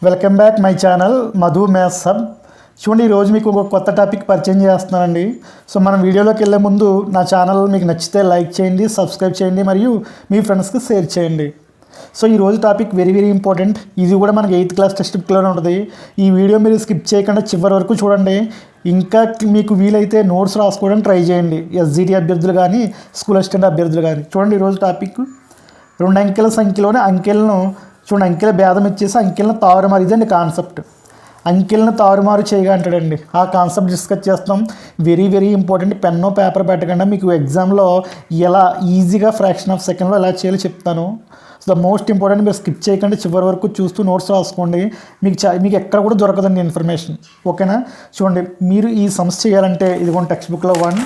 Welcome back my channel Madhu maths hub. చూడండి, ఈరోజు మీకు ఒక కొత్త టాపిక్ పరిచయం చేస్తున్నానండి. సో మనం వీడియోలోకి వెళ్ళే ముందు నా ఛానల్ మీకు నచ్చితే లైక్ చేయండి, సబ్స్క్రైబ్ చేయండి మరియు మీ ఫ్రెండ్స్కి షేర్ చేయండి. సో ఈరోజు టాపిక్ వెరీ ఇంపార్టెంట్. ఇది కూడా మనకి 8th క్లాస్ టెక్స్ట్ బుక్లోనే ఉంటుంది. ఈ వీడియో మీరు స్కిప్ చేయకుండా చివరి వరకు చూడండి. ఇంకా మీకు వీలైతే నోట్స్ రాసుకోవడానికి ట్రై చేయండి, ఎస్జిటి అభ్యర్థులు కానీ స్కూల్ అసిస్టెంట్ అభ్యర్థులు కానీ. చూడండి, ఈరోజు టాపిక్ 2 అంకెల సంఖ్యలోనే అంకెలను చూడండి, అంకెల భేదం ఇచ్చేసి అంకెలను తారుమారు. ఇదండి కాన్సెప్ట్. అంకెలను తారుమారు చేయగా అంటాడండి. ఆ కాన్సెప్ట్ డిస్కస్ చేస్తాం. Very important. పెన్ను పేపర్ పెట్టకుండా మీకు ఎగ్జామ్లో ఎలా ఈజీగా ఫ్రాక్షన్ ఆఫ్ సెకండ్లో ఎలా చేయాలో చెప్తాను. సో ద మోస్ట్ ఇంపార్టెంట్, మీరు స్కిప్ చేయకుండా చివరి వరకు చూస్తూ నోట్స్ రాసుకోండి. మీకు ఎక్కడ కూడా దొరకదండి ఇన్ఫర్మేషన్. ఓకేనా? చూడండి, మీరు ఈ సమ్స్ చేయాలంటే ఇదిగోండి టెక్స్ట్ బుక్లో 1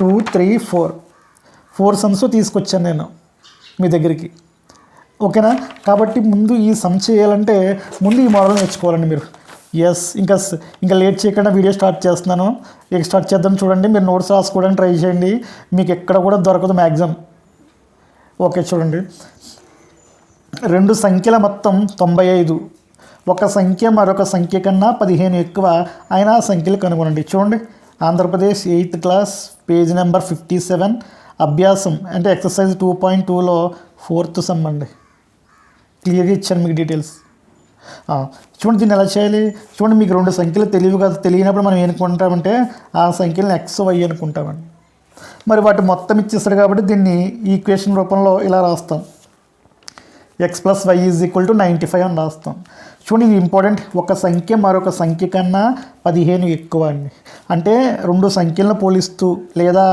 2 3 4 సమ్స్ తీసుకొచ్చాను నేను మీ దగ్గరికి. ఓకేనా? కాబట్టి ముందు ఈ సమ్ చేయాలంటే ముందు ఈ మోడల్ నేర్చుకోవాలండి మీరు. ఇంకా లేట్ చేయకుండా వీడియో స్టార్ట్ చేస్తున్నాను. స్టార్ట్ చేద్దాం. చూడండి, మీరు నోట్స్ రాసుకోవడానికి ట్రై చేయండి. మీకు ఎక్కడ కూడా దొరకదు మ్యాక్సిమం. ఓకే, చూడండి, 2 సంఖ్యల మొత్తం 95. ఒక సంఖ్య మరొక సంఖ్య కన్నా 15 ఎక్కువ అయినా ఆ సంఖ్యలు కనుగొనండి. చూడండి, Andhra Pradesh 8th class page number 57 అభ్యాసం అంటే ఎక్సర్సైజ్ 2.2లో 4th సమ్ అండి. క్లియర్గా ఇచ్చాను మీకు డీటెయిల్స్. చూడండి, దీన్ని ఎలా చేయాలి. చూడండి, మీకు 2 సంఖ్యలు తెలియనప్పుడు మనం ఏమనుకుంటామంటే ఆ సంఖ్యలను ఎక్స్ వై అనుకుంటామండి. మరి వాటి మొత్తం ఇచ్చేస్తాడు కాబట్టి దీన్ని ఈక్వేషన్ రూపంలో ఇలా రాస్తాం. x + y = 95 అని రాస్తాం. చూడండి, ఇది ఇంపార్టెంట్. ఒక సంఖ్య మరొక సంఖ్య కన్నా 15 ఎక్కువ అండి. అంటే 2 సంఖ్యలను పోలిస్తూ లేదా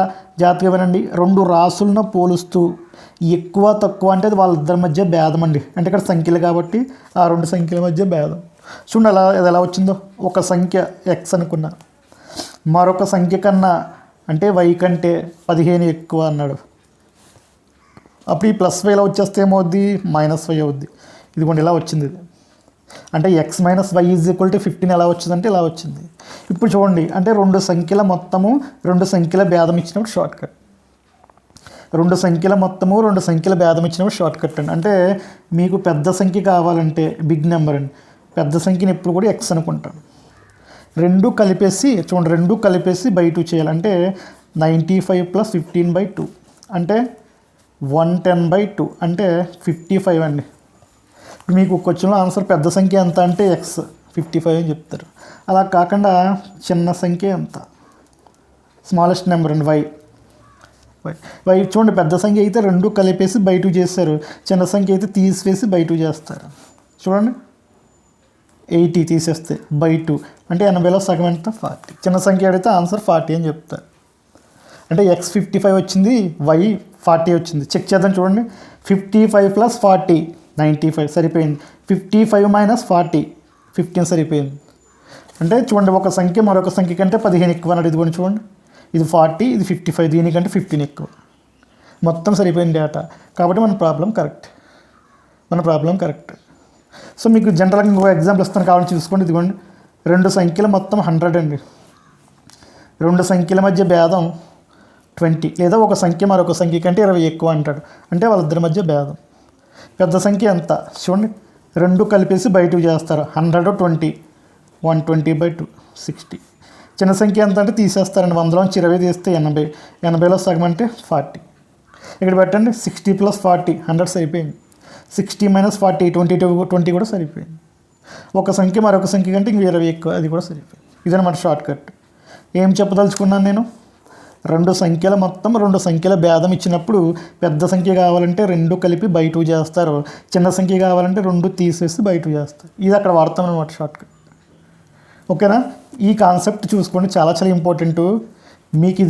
జాగ్రత్తగా వినండి, 2 రాసులను పోలుస్తూ ఎక్కువ తక్కువ అంటే అది వాళ్ళిద్దరి మధ్య భేదం అండి. అంటే ఇక్కడ సంఖ్యలు కాబట్టి ఆ 2 సంఖ్యల మధ్య భేదం. చూడండి, అది ఎలా వచ్చిందో. ఒక సంఖ్య ఎక్స్ అనుకున్నా, మరొక సంఖ్య కన్నా అంటే వై కంటే 15 ఎక్కువ అన్నాడు. అప్పుడు ఈ +y ఇలా వచ్చేస్తే ఏమవుద్ది, -y అవుద్ది. ఇదిగోండి, ఇలా వచ్చింది. ఇది అంటే x - y = 15 ఎలా వచ్చిందంటే ఇలా వచ్చింది. ఇప్పుడు చూడండి, అంటే 2 సంఖ్యల మొత్తము 2 సంఖ్యల భేదం ఇచ్చినప్పుడు షార్ట్ కట్. 2 సంఖ్యల మొత్తము 2 సంఖ్యల భేదం ఇచ్చినప్పుడు షార్ట్ కట్ అండి. అంటే మీకు పెద్ద సంఖ్య కావాలంటే బిగ్ నెంబర్ అండి. పెద్ద సంఖ్యని ఎప్పుడు కూడా x అనుకుంటాం. 2 కలిపేసి చూడండి, 2 కలిపేసి బై 2 చేయాలంటే 95 + 15/2 అంటే 110/2 అంటే 55 అండి. మీకు క్వశ్చన్లో ఆన్సర్ పెద్ద సంఖ్య ఎంత అంటే x 55 అని చెప్తారు. అలా కాకుండా చిన్న సంఖ్య ఎంత, స్మాలెస్ట్ నెంబర్ అండి వై. చూడండి, పెద్ద సంఖ్య అయితే 2 కలిపేసి బై 2 చేస్తారు. చిన్న సంఖ్య అయితే తీసివేసి బై 2 చేస్తారు. చూడండి, 80 తీసేస్తే బై 2 అంటే 80లో సగం ఎంత, 40. చిన్న సంఖ్య అడిగితే ఆన్సర్ 40 అని చెప్తారు. అంటే x 55 వచ్చింది, y 40 వచ్చింది. చెక్ చేద్దాం. చూడండి, 55 + 40 95 సరిపోయింది. 55 - 40 15 సరిపోయింది. అంటే చూడండి, ఒక సంఖ్య మరొక సంఖ్య కంటే 15 ఎక్కువ అన్నాడు. ఇదిగోండి, చూడండి, ఇది 40, ఇది 55, దీనికంటే 15 ఎక్కువ. మొత్తం సరిపోయింది డేటా. కాబట్టి మన ప్రాబ్లం కరెక్ట్. సో మీకు జనరల్గా ఇంకో ఎగ్జాంపుల్ ఇస్తాను, కావాలని చూసుకోండి. ఇదిగోండి, 2 సంఖ్యల మొత్తం 100 అండి. 2 సంఖ్యల మధ్య భేదం 20 లేదా ఒక సంఖ్య మరొక సంఖ్య కంటే 20 ఎక్కువ అంటాడు. అంటే వాళ్ళిద్దరి మధ్య భేదం. పెద్ద సంఖ్య ఎంత చూడండి, 2 కలిపేసి బై 2 చేస్తారు. 120 120/2 60. చిన్న సంఖ్య ఎంత అంటే తీసేస్తారండి. 100లోంచి 20 తీస్తే 80. 80లో సగం అంటే 40. ఇక్కడ పెట్టండి, 60 + 40 100 సరిపోయింది. 60 - 40 20 కూడా సరిపోయింది. ఒక సంఖ్య మరొక సంఖ్య కంటే ఇంక 20 ఎక్కువ, అది కూడా సరిపోయింది. ఇదన్నమాట షార్ట్ కట్. ఏం చెప్పదలుచుకున్నాను నేను, 2 సంఖ్యల మొత్తం 2 సంఖ్యల భేదం ఇచ్చినప్పుడు పెద్ద సంఖ్య కావాలంటే 2 కలిపి బై 2 చేస్తారు. చిన్న సంఖ్య కావాలంటే 2 తీసేసి బై 2 చేస్తారు. ఇది అక్కడ వాడతాం అనమాట షార్ట్ కట్. ఓకేనా? ఈ కాన్సెప్ట్ చూసుకోండి, చాలా ఇంపార్టెంట్. మీకు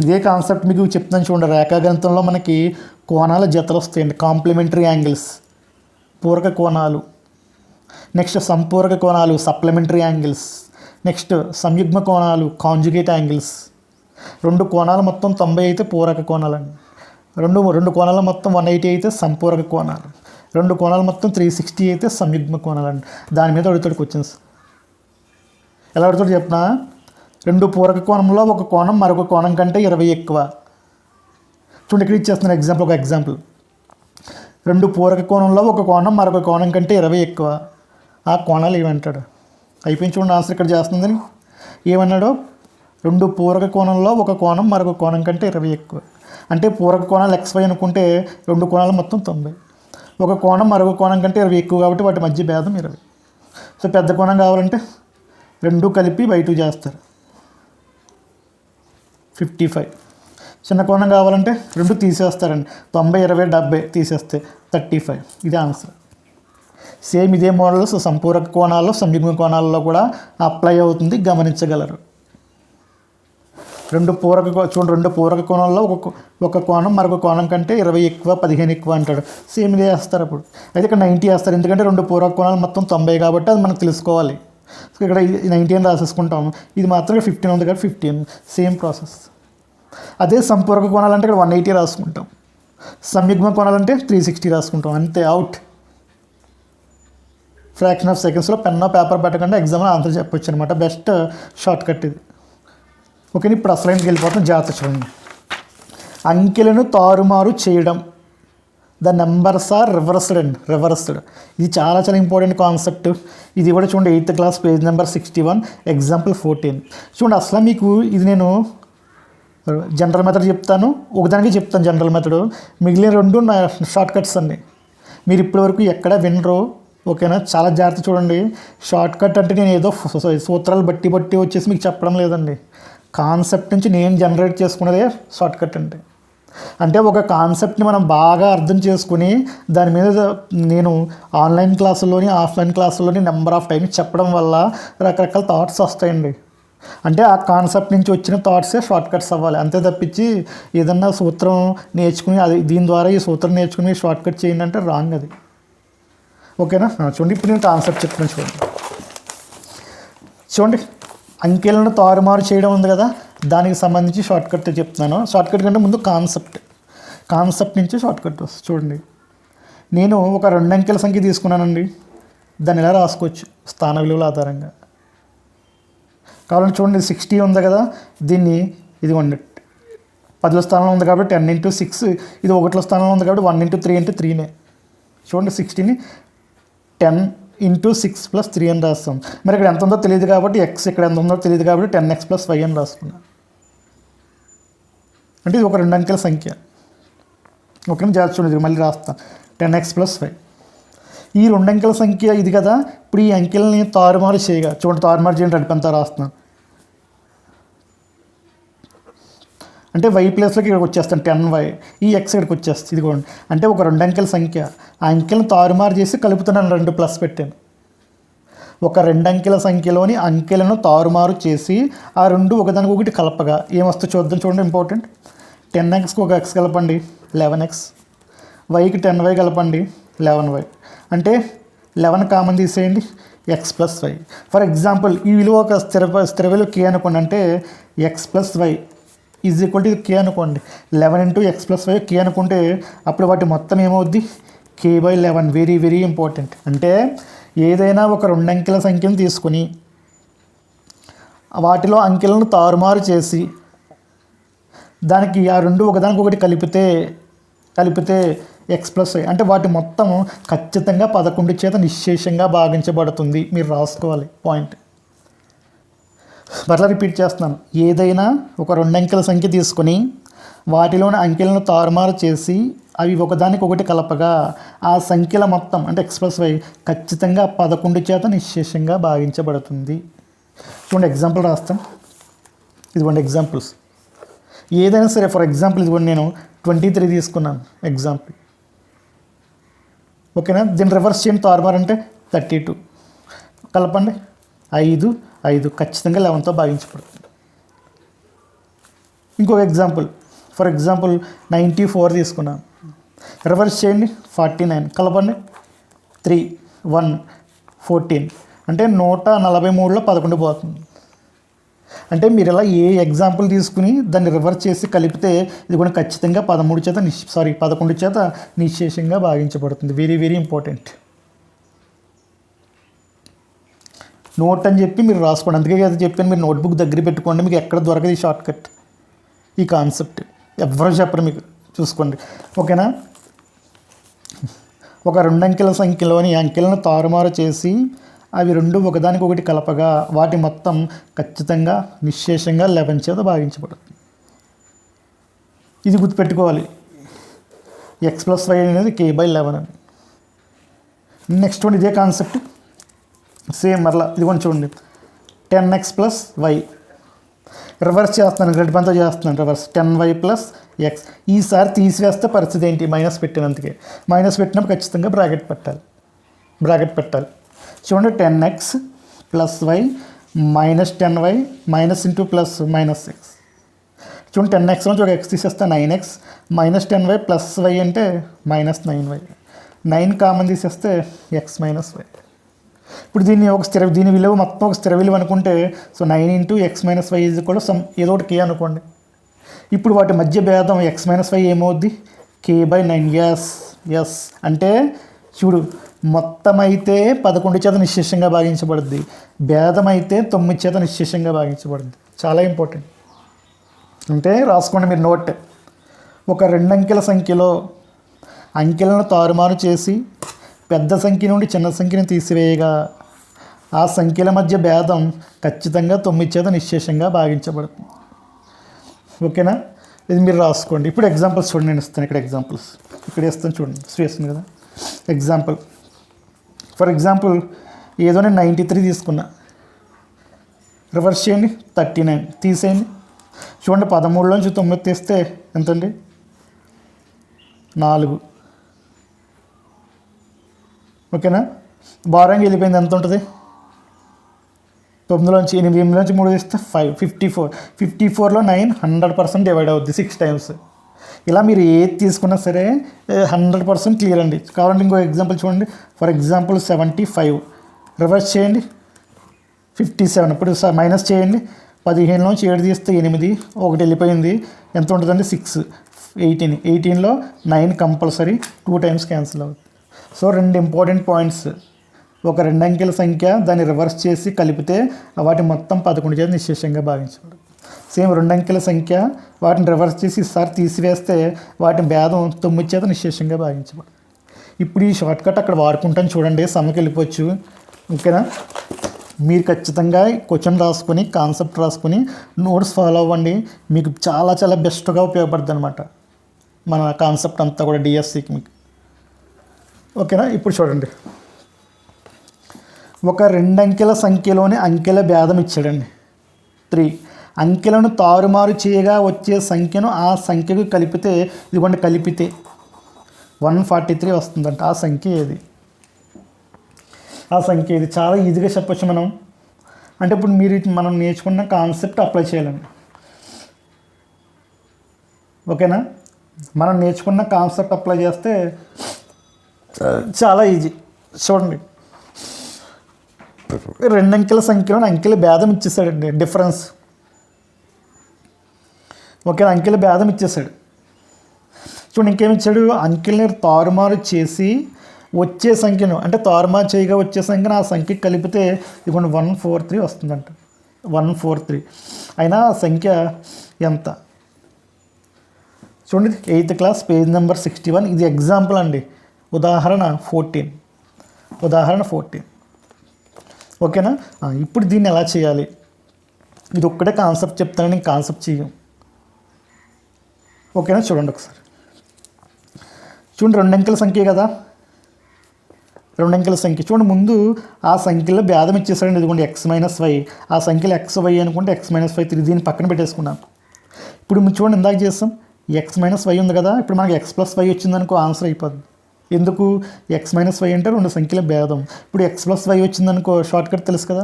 ఇదే కాన్సెప్ట్ మీకు చెప్తాను. చూడండి, రేఖాగణితంలో మనకి కోణాల జతలు వస్తాయండి. కాంప్లిమెంటరీ యాంగిల్స్ పూరక కోణాలు, నెక్స్ట్ సంపూరక కోణాలు సప్లిమెంటరీ యాంగిల్స్, నెక్స్ట్ సంయుగ్మ కోణాలు కాంజుగేట్ యాంగిల్స్. 2 కోణాలు మొత్తం 90 అయితే పూరక కోణాలండి. 2 కోణాల మొత్తం 180 అయితే సంపూరక కోణాలు. 2 కోణాలు మొత్తం 360 అయితే సంయుగ్మ కోణాలండి. దాని మీద అడుగుతాడు క్వశ్చన్స్. ఎలా అడుగుతాడు చెప్పనా, 2 పూరక కోణంలో ఒక కోణం మరొక కోణం కంటే 20 ఎక్కువ. చూడండి, ఇక్కడ ఇచ్చేస్తున్నాను ఎగ్జాంపుల్. 2 పూరక కోణంలో ఒక కోణం మరొక కోణం కంటే 20 ఎక్కువ. ఆ కోణాలు ఏమంటాడు? అయిపోయింది చూడండి ఆన్సర్ ఇక్కడ చేస్తుందని. ఏమన్నాడు? 2 పూరక కోణంలో ఒక కోణం మరొక కోణం కంటే 20 ఎక్కువ. అంటే పూరక కోణాలు XY అనుకుంటే 2 కోణాలు మొత్తం 90. ఒక కోణం మరొక కోణం కంటే 20 ఎక్కువ కాబట్టి వాటి మధ్య భేదం 20. సో పెద్ద కోణం కావాలంటే 2 కలిపి బై 2 చేస్తారు, 55. చిన్న కోణం కావాలంటే 2 తీసేస్తారండి, 90 20 70 తీసేస్తే 35. ఇది ఆన్సర్. సేమ్ ఇదే మోడల్ సంపూరక కోణాల్లో సంయుగ్మ కోణాల్లో కూడా అప్లై అవుతుంది, గమనించగలరు. 2 పూరక కోణంలో ఒక కోణం మరొక కోణం కంటే 20 ఎక్కువ 15 ఎక్కువ అంటాడు. సేమ్ ఇదే వేస్తారు అప్పుడు. అయితే ఇక్కడ 90 వేస్తారు, ఎందుకంటే 2 పూరక కోణాలు మొత్తం 90 కాబట్టి అది మనకు తెలుసుకోవాలి. సో ఇక్కడ 90 అని రాసేసుకుంటాం. ఇది మాత్రం 15 ఉంది కాబట్టి 15. Same process. అదే సంపూరక కోణాలు అంటే ఇక్కడ 180 రాసుకుంటాం, సంయుగ్మ కోణాలంటే 360 రాసుకుంటాం. అంతే, అవుట్. ఫ్రాక్షన్ ఆఫ్ సెకండ్స్లో పెన్నో పేపర్ పెట్టకుండా ఎగ్జామ్లో ఆన్సర్ చెప్పొచ్చు అనమాట. బెస్ట్ షార్ట్ కట్ ఇది. ఓకే, ఇప్పుడు అసలైనకి వెళ్ళిపోతాం. జాగ్రత్త చూడండి. అంకెలను తారుమారు చేయడం, ద నెంబర్స్ ఆర్ రివర్స్డ్. ఇది చాలా చాలా ఇంపార్టెంట్ కాన్సెప్ట్. ఇది కూడా చూడండి 8th class page number 61 example 14. చూడండి అసలు మీకు ఇది నేను జనరల్ మెథడ్ చెప్తాను, ఒకదానికి చెప్తాను జనరల్ మెథడ్, మిగిలిన 2 నా షార్ట్ కట్స్ అండి. మీరు ఇప్పటివరకు ఎక్కడ వినరు. ఓకేనా, చాలా జాగ్రత్త చూడండి. షార్ట్ కట్ అంటే నేను ఏదో సూత్రాలు బట్టి వచ్చేసి మీకు చెప్పడం లేదండి. కాన్సెప్ట్ నుంచి నేను జనరేట్ చేసుకున్నదే షార్ట్ కట్ అంటే ఒక కాన్సెప్ట్ని మనం బాగా అర్థం చేసుకుని దాని మీద నేను ఆన్లైన్ క్లాసుల్లోని ఆఫ్లైన్ క్లాసుల్లోని నెంబర్ ఆఫ్ టైమ్స్ చెప్పడం వల్ల రకరకాల థాట్స్ వస్తాయండి. అంటే ఆ కాన్సెప్ట్ నుంచి వచ్చిన థాట్సే షార్ట్ కట్స్ అవ్వాలి. అంతే తప్పించి ఏదన్నా సూత్రం నేర్చుకుని అది దీని ద్వారా ఈ సూత్రం నేర్చుకుని షార్ట్ కట్ చేయండి అంటే రాంగ్ అది. ఓకేనా, చూడండి ఇప్పుడు నేను కాన్సెప్ట్ చెప్తున్నాను. చూడండి అంకెలను తారుమారు చేయడం ఉంది కదా, దానికి సంబంధించి షార్ట్ కట్ చెప్తున్నాను. షార్ట్ కట్ కంటే ముందు కాన్సెప్ట్ నుంచి షార్ట్ కట్ వస్తుంది. చూడండి, నేను ఒక 2 అంకెల సంఖ్య తీసుకున్నానండి, దాన్ని ఎలా రాసుకోవచ్చు? స్థాన విలువల ఆధారంగా కావాలంటే చూడండి 60 ఉంది కదా, దీన్ని ఇదిగోండి 10వ స్థానంలో ఉంది కాబట్టి 10 × 6, ఇది 1వ స్థానంలో ఉంది కాబట్టి 1 × 3 × 3నే. చూడండి 60ని 10 × 6 + 3 అని రాస్తాం. మరి ఇక్కడ ఎంత ఉందో తెలియదు కాబట్టి x ఇక్కడ ఎంత ఉందో తెలియదు కాబట్టి 10x + 5 అని రాసుకున్నాం. అంటే ఇది ఒక 2 అంకెల సంఖ్య. ఓకేనా, జాగ్రత్త చూడండి, మళ్ళీ రాస్తాను 10x + 5. ఈ 2 అంకెల సంఖ్య ఇది కదా. ఇప్పుడు ఈ అంకెలని తారుమారు చేయగా చూడండి, తారుమారు చేయండి రెడ్పెంతో రాస్తున్నాను. అంటే y ప్లేస్లోకి ఇక్కడికి వచ్చేస్తాను 10y, ఈ x ఇక్కడికి వచ్చేస్తుంది. ఇదిగోండి, అంటే ఒక 2 అంకెల సంఖ్య, ఆ అంకెలను తారుమారు చేసి కలుపుతున్నాను, 2 ప్లస్ పెట్టాను. ఒక 2 అంకెల సంఖ్యలోని అంకెలను తారుమారు చేసి ఆ 2 ఒకదానికొకటి కలపగా ఏమొస్తే చూద్దాం. చూడండి ఇంపార్టెంట్. 10xకి ఒక x కలపండి 11x, yకి 10y కలపండి 11y. అంటే 11 కామన్ తీసేయండి, x + y. ఫర్ ఎగ్జాంపుల్ ఈ విలువ ఒక స్థిర విలువ k అనుకోండి, అంటే x + y = k అనుకోండి. 11 × x + y k అనుకుంటే అప్పుడు వాటి మొత్తం ఏమవుద్ది? k/11. Very very important. అంటే ఏదైనా ఒక 2 అంకెల సంఖ్యను తీసుకుని వాటిలో అంకెలను తారుమారు చేసి దానికి ఆ 2 ఒకదానికొకటి కలిపితే x + y, అంటే వాటి మొత్తం ఖచ్చితంగా 11 చేత నిశ్శేషంగా భాగించబడుతుంది. మీరు రాసుకోవాలి పాయింట్. మరలా రిపీట్ చేస్తున్నాను. ఏదైనా ఒక 2 అంకెల సంఖ్య తీసుకొని వాటిలోని అంకెలను తారుమారు చేసి అవి ఒకదానికొకటి కలపగా ఆ సంఖ్యల మొత్తం అంటే x + y ఖచ్చితంగా 11 చేత నిశ్శేషంగా భాగించబడుతుంది. చూడండి ఎగ్జాంపుల్ రాస్తాను. ఇదిగోండి ఎగ్జాంపుల్స్. ఏదైనా సరే ఫర్ ఎగ్జాంపుల్ ఇదిగోండి నేను 23 తీసుకున్నాను ఎగ్జాంపుల్. ఓకేనా, దీన్ని రివర్స్ చేయండి. తారుమారు అంటే 32 కలపండి, 5 ఖచ్చితంగా 11తో భాగించబడుతుంది. ఇంకొక ఎగ్జాంపుల్, ఫర్ ఎగ్జాంపుల్ 94 తీసుకున్నాను, రివర్స్ చేయండి 49 కలపండి, 3 1 14 అంటే 143లో 11 పోతుంది. అంటే మీరు ఇలా ఏ ఎగ్జాంపుల్ తీసుకుని దాన్ని రివర్స్ చేసి కలిపితే ఇది కూడా ఖచ్చితంగా 11 చేత నిశ్శేషంగా భాగించబడుతుంది. Very very important. నోట్ అని చెప్పి మీరు రాసుకోండి. అందుకే కదా చెప్పాను, మీరు నోట్బుక్ దగ్గర పెట్టుకోండి, మీకు ఎక్కడ దొరకదు ఈ షార్ట్ కట్, ఈ కాన్సెప్ట్ ఎవరు చెప్పరు మీకు, చూసుకోండి. ఓకేనా, ఒక 2 అంకెల సంఖ్యలోని అంకెలను తారుమారు చేసి అవి రెండు ఒకదానికొకటి కలపగా వాటి మొత్తం ఖచ్చితంగా నిశ్శేషంగా 11 చేత భాగించబడుతుంది. ఇది గుర్తుపెట్టుకోవాలి. ఎక్స్ ప్లస్ వై అనేది k/11 అని. నెక్స్ట్ వన్ ఇదే కాన్సెప్ట్, సేమ్ మరలా ఇది కొంచెం చూడండి. 10x ప్లస్ వై రివర్స్ చేస్తున్నాను, గ్రేడ్ పనితో చేస్తున్నాను రివర్స్. 10y plus X. ఈసారి తీసివేస్తే పరిస్థితి ఏంటి? మైనస్ పెట్టినందుకే. మైనస్ పెట్టినప్పుడు ఖచ్చితంగా బ్రాకెట్ పెట్టాలి. చూడండి 10x plus y minus 10y minus into plus minus x. చూడండి 10x నుంచి ఒక ఎక్స్ తీసేస్తే 9x minus 10y plus y అంటే మైనస్ 9y. 9 కామన్ తీసేస్తే ఎక్స్ మైనస్ వై. ఇప్పుడు దీని విలువ మొత్తం ఒక స్థిర విలువ అనుకుంటే so 9 into x minus y is కూడా ఏదో ఒకటి k అనుకోండి. ఇప్పుడు వాటి మధ్య భేదం ఎక్స్ మైనస్ వై ఏమవుద్ది? k/9. ఎస్ అంటే చూడు, మొత్తం అయితే 11 చేత నిశ్శేషంగా భాగించబడుద్ది, భేదం అయితే 9 చేత నిశ్శేషంగా భాగించబడుద్ది. చాలా ఇంపార్టెంట్. అంటే రాసుకోండి మీరు నోట్. ఒక 2 అంకెల సంఖ్యలో అంకెలను తారుమారు చేసి పెద్ద సంఖ్య నుండి చిన్న సంఖ్యను తీసివేయగా ఆ సంఖ్యల మధ్య భేదం ఖచ్చితంగా 9 చేత నిశ్శేషంగా భాగించబడుతుంది. ఓకేనా? ఇది మీరు రాసుకోండి. ఇప్పుడు ఎగ్జాంపుల్స్ చూడండి, నేను ఇస్తాను ఇక్కడ ఎగ్జాంపుల్స్. ఇక్కడ ఇస్తాను చూడండి, వేస్తుంది కదా ఎగ్జాంపుల్. ఫర్ ఎగ్జాంపుల్ ఏదో నేను 93 తీసుకున్నా, రివర్స్ చేయండి 39 తీసేయండి. చూడండి 13లోంచి 9 తీస్తే ఎంతండి? 4. ఓకేనా? భారంగా వెళ్ళిపోయింది, ఎంత ఉంటుంది? 9లోంచి 8లోంచి 3 తీస్తే 5, 54. 54లో 9 100% డివైడ్ అవుద్ది 6 టైమ్స్. ఇలా మీరు ఏది తీసుకున్నా సరే 100% క్లియర్ అండి. కావాలంటే ఇంకో ఎగ్జాంపుల్ చూడండి. ఫర్ ఎగ్జాంపుల్ 75 రివర్స్ చేయండి 57. ఇప్పుడు మైనస్ చేయండి, 15లోంచి 7 తీస్తే 8, 1 వెళ్ళిపోయింది, ఎంత ఉంటుందండి? 6. 18లో 9 కంపల్సరీ 2 టైమ్స్ క్యాన్సిల్ అవుతుంది. So 2 important points. ఒక 2 అంకెల సంఖ్య దాన్ని రివర్స్ చేసి కలిపితే వాటి మొత్తం 11 చేత నిశ్శేషంగా భావించబడుతుంది. సేమ్ 2 అంకెల సంఖ్య వాటిని రివర్స్ చేసి ఈసారి తీసివేస్తే వాటి భేదం 9 చేత నిశ్శేషంగా భావించబడుతుంది. ఇప్పుడు ఈ షార్ట్ కట్ అక్కడ వాడుకుంటాను చూడండి, సమ్మకి వెళ్ళిపోవచ్చు. ఓకేనా? మీరు ఖచ్చితంగా క్వశ్చన్ రాసుకొని కాన్సెప్ట్ రాసుకొని నోట్స్ ఫాలో అవ్వండి. మీకు చాలా చాలా బెస్ట్గా ఉపయోగపడుతుంది అనమాట మన కాన్సెప్ట్ అంతా కూడా డిఎస్సికి మీకు. ఓకేనా? ఇప్పుడు చూడండి, ఒక 2 అంకెల సంఖ్యలోని అంకెల భేదం ఇచ్చాడండి 3. అంకెలను తారుమారు చేయగా వచ్చే సంఖ్యను ఆ సంఖ్యకు కలిపితే, ఇదిగోండి కలిపితే 143 వస్తుందంట. ఆ సంఖ్య ఏది? చాలా ఈజీగా చెప్పచ్చు మనం. అంటే ఇప్పుడు మనం నేర్చుకున్న కాన్సెప్ట్ అప్లై చేయాలండి. ఓకేనా? మనం నేర్చుకున్న కాన్సెప్ట్ అప్లై చేస్తే చాలా ఈజీ. చూడండి 2 అంకెల సంఖ్యలో అంకెల భేదం ఇచ్చేసాడండి, డిఫరెన్స్. ఓకే, అంకెల భేదం ఇచ్చేసాడు. చూడండి ఇంకేమి ఇచ్చాడు? అంకెల్ని తారుమారు చేసి వచ్చే సంఖ్యను, అంటే తారుమారు చేయగా వచ్చే సంఖ్యను ఆ సంఖ్యకి కలిపితే ఇదిగోండి 143 వస్తుందంట. 143 అయినా ఆ సంఖ్య ఎంత? చూడండి 8th క్లాస్ పేజ్ నెంబర్ 61. ఇది ఎగ్జాంపుల్ అండి. ఉదాహరణ 14. ఓకేనా? ఇప్పుడు దీన్ని ఎలా చేయాలి? ఇది ఒక్కటే కాన్సెప్ట్ చెప్తాను, నేను కాన్సెప్ట్ చేయం. ఓకేనా? చూడండి ఒకసారి. చూడండి 2 అంకెల సంఖ్య కదా, 2 అంకెల సంఖ్య. చూడండి ముందు ఆ సంఖ్యలో భేదం ఇచ్చేసాడండి. ఇదిగోండి ఎక్స్ మైనస్ వై. ఆ సంఖ్యలో ఎక్స్ వై అనుకుంటే ఎక్స్ మైనస్ వై 3 దీన్ని పక్కన పెట్టేసుకున్నాం. ఇప్పుడు చూడండి ఇందాక చేస్తాం ఎక్స్ మైనస్ వై ఉంది కదా, ఇప్పుడు మనకి ఎక్స్ ప్లస్ వై వచ్చిందనుకో ఆన్సర్ అయిపోద్ది. ఎందుకు? ఎక్స్ మైనస్ వై అంటే 2 సంఖ్యల భేదం. ఇప్పుడు ఎక్స్ ప్లస్ వై వచ్చిందనుకో షార్ట్ కట్ తెలుసు కదా,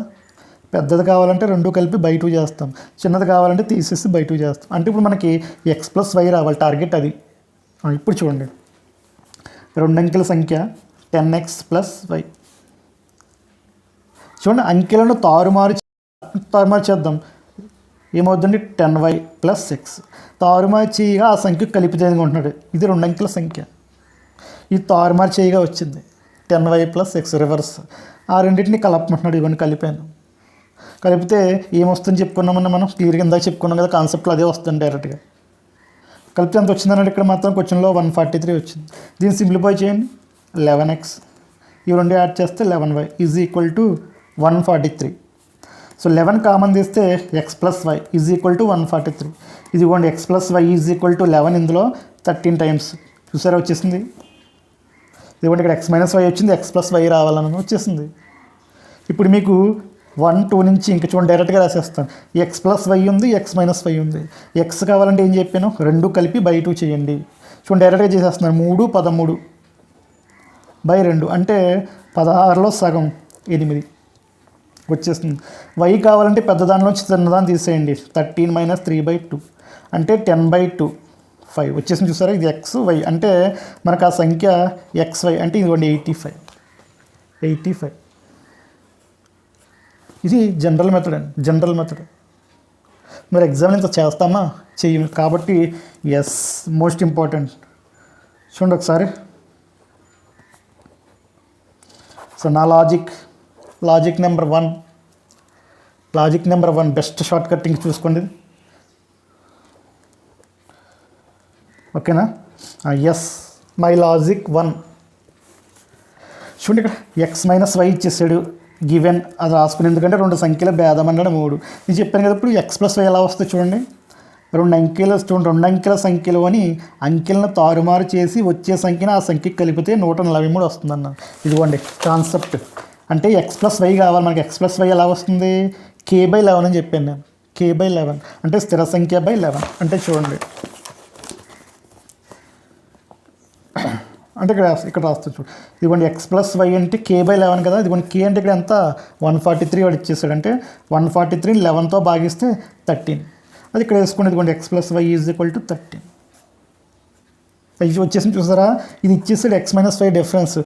పెద్దది కావాలంటే 2 కలిపి బై 2 చేస్తాం, చిన్నది కావాలంటే తీసేసి బై 2 చేస్తాం. అంటే ఇప్పుడు మనకి ఎక్స్ ప్లస్ వై రావాలి, టార్గెట్ అది. ఇప్పుడు చూడండి 2 అంకెల సంఖ్య 10x ప్లస్ వై. చూడండి అంకెలను తారుమారు చేద్దాం. ఏమవుతుందండి? 10y plus X. తారుమారు చేయగా ఆ సంఖ్య కలిపితే అనుకుంటున్నాడు. ఇది 2 అంకెల సంఖ్య. ఇది తారుమారు చేయగా వచ్చింది 10y ప్లస్ ఎక్స్ రివర్స్. ఆ రెండింటిని కలపమంటున్నాడు. ఇవన్నీ కలిపాను. కలిపితే ఏమొస్తుందని చెప్పుకున్నామన్నా మనం క్లియర్గా ఇందాక చెప్పుకున్నాం కదా, కాన్సెప్ట్లో అదే వస్తుంది డైరెక్ట్గా. కలిపితే ఎంత వచ్చిందన్నాడు? ఇక్కడ మాత్రం క్వశ్చన్లో 143 వచ్చింది. దీన్ని సింప్లిఫై చేయండి. 11x, ఇవి 2 యాడ్ చేస్తే 11y is equal to 143. So 11 common తీస్తే x plus y is equal to 143. ఇదిగోండి x plus y is equal to 11, ఇందులో 13 టైమ్స్ చూసారా వచ్చేసింది. ఇదిగోండి ఇక్కడ ఎక్స్ మైనస్ వై వచ్చింది, ఎక్స్ ప్లస్ వై రావాలని వచ్చేసింది. ఇప్పుడు మీకు 1, 2 నుంచి ఇంక చూడండి డైరెక్ట్గా రాసేస్తాను. ఎక్స్ ప్లస్ వై ఉంది, ఎక్స్ మైనస్ వై ఉంది. ఎక్స్ కావాలంటే ఏం చెప్పాను, 2 కలిపి బై 2 చేయండి. చూడండి డైరెక్ట్గా చేసేస్తున్నాను. 3, 13 బై 2 అంటే 16లో సగం 8 వచ్చేస్తుంది. వై కావాలంటే పెద్ద దానిలోంచి చిన్నదాన్ని తీసేయండి. 13 మైనస్ 3/2 అంటే 10/2 5 వచ్చేసింది. చూసారా ఇది ఎక్స్ వై అంటే మనకు ఆ సంఖ్య ఎక్స్ వై అంటే ఇదిగోండి 85. ఇది జనరల్ మెథడ్ అండి, జనరల్ మెథడ్. మరి ఎగ్జామ్ ఇంత చేస్తామా, చెయ్యము. కాబట్టి ఎస్ మోస్ట్ ఇంపార్టెంట్. చూడండి ఒకసారి. సో నా logic number 1 best short cutting చూసుకోండి. ఓకేనా? Yes my logic 1. చూడండి ఇక్కడ ఎక్స్ మైనస్ వై ఇచ్చేసాడు గివెన్, అది రాసుకుని. ఎందుకంటే 2 సంఖ్యల భేదం అన్నాడు 3. నేను చెప్పాను కదా ఇప్పుడు ఎక్స్ ప్లస్ వై ఎలా వస్తుంది చూడండి. 2 అంకెల సంఖ్యలు అని అంకెలను తారుమారు చేసి వచ్చే సంఖ్యను ఆ సంఖ్యకి కలిపితే 143 వస్తుందన్న. ఇదిగోండి కాన్సెప్ట్. అంటే ఎక్స్ ప్లస్ వై కావాలి మనకి. ఎక్స్ ప్లస్ వై ఎలా వస్తుంది, k/11 అని చెప్పాను నేను. k/11 అంటే స్థిర సంఖ్య బై 11. అంటే చూడండి అంటే ఇక్కడ రాస్తుంది చూడు. ఇదిగోండి ఎక్స్ ప్లస్ వై అంటే k/11 కదా. ఇదిగోండి k అంటే ఇక్కడ ఎంత 143 వాడు ఇచ్చేసాడు. అంటే 143 11తో భాగిస్తే 13. అది ఇక్కడ వేసుకోండి. ఇదిగోండి x plus y is equal to 13. ఇది వచ్చేసింది చూసారా. ఇది ఇచ్చేసాడు x minus y difference.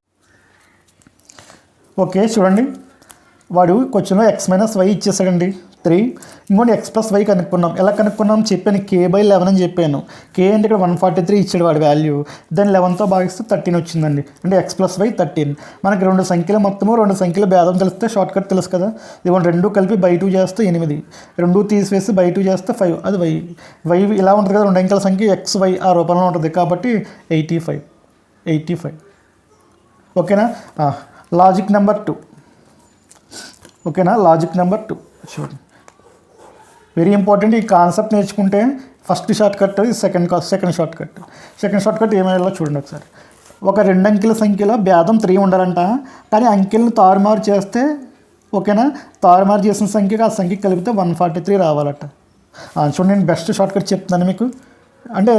Okay చూడండి, వాడు క్వశ్చన్లో ఎక్స్ మైనస్ వై ఇచ్చేసాడండి 3. ఇంకోటి ఎక్స్ ప్లస్ వై కనుక్కున్నాం. ఎలా కనుక్కున్నాం చెప్పాను, k/11 అని చెప్పాను. k అంటే ఇక్కడ 143 ఇచ్చాడు వాడి వాల్యూ. దాన్ని 11తో భాగిస్తే 13 వచ్చిందండి. అంటే ఎక్స్ ప్లస్ వై 13. మనకి 2 సంఖ్యల మొత్తము 2 సంఖ్యల భేదం తెలిస్తే షార్ట్ కట్ తెలుసు కదా. ఇదిగోండి 2 కలిపి బై 2 చేస్తే 8, 2 తీసివేసి బై 2 చేస్తే 5. అది వై ఇలా ఉంటుంది కదా, 2 అంకెల సంఖ్య ఎక్స్ వై ఆ రూపంలో ఉంటుంది కాబట్టి 85. ఓకేనా? Logic number 2. ఓకేనా? లాజిక్ నెంబర్ 2 చూడండి, వెరీ ఇంపార్టెంట్. ఈ కాన్సెప్ట్ నేర్చుకుంటే first short cut, second short cut ఏమైనా చూడండి ఒకసారి. ఒక 2 అంకెల సంఖ్యలో భేదం 3 ఉండాలంట. కానీ అంకెలను తారుమారు చేస్తే, ఓకేనా, తారుమారు చేసిన సంఖ్యకి ఆ సంఖ్యకి కలిపితే 143 రావాలట. చూడండి నేను బెస్ట్ షార్ట్ కట్ చెప్తున్నాను మీకు. అంటే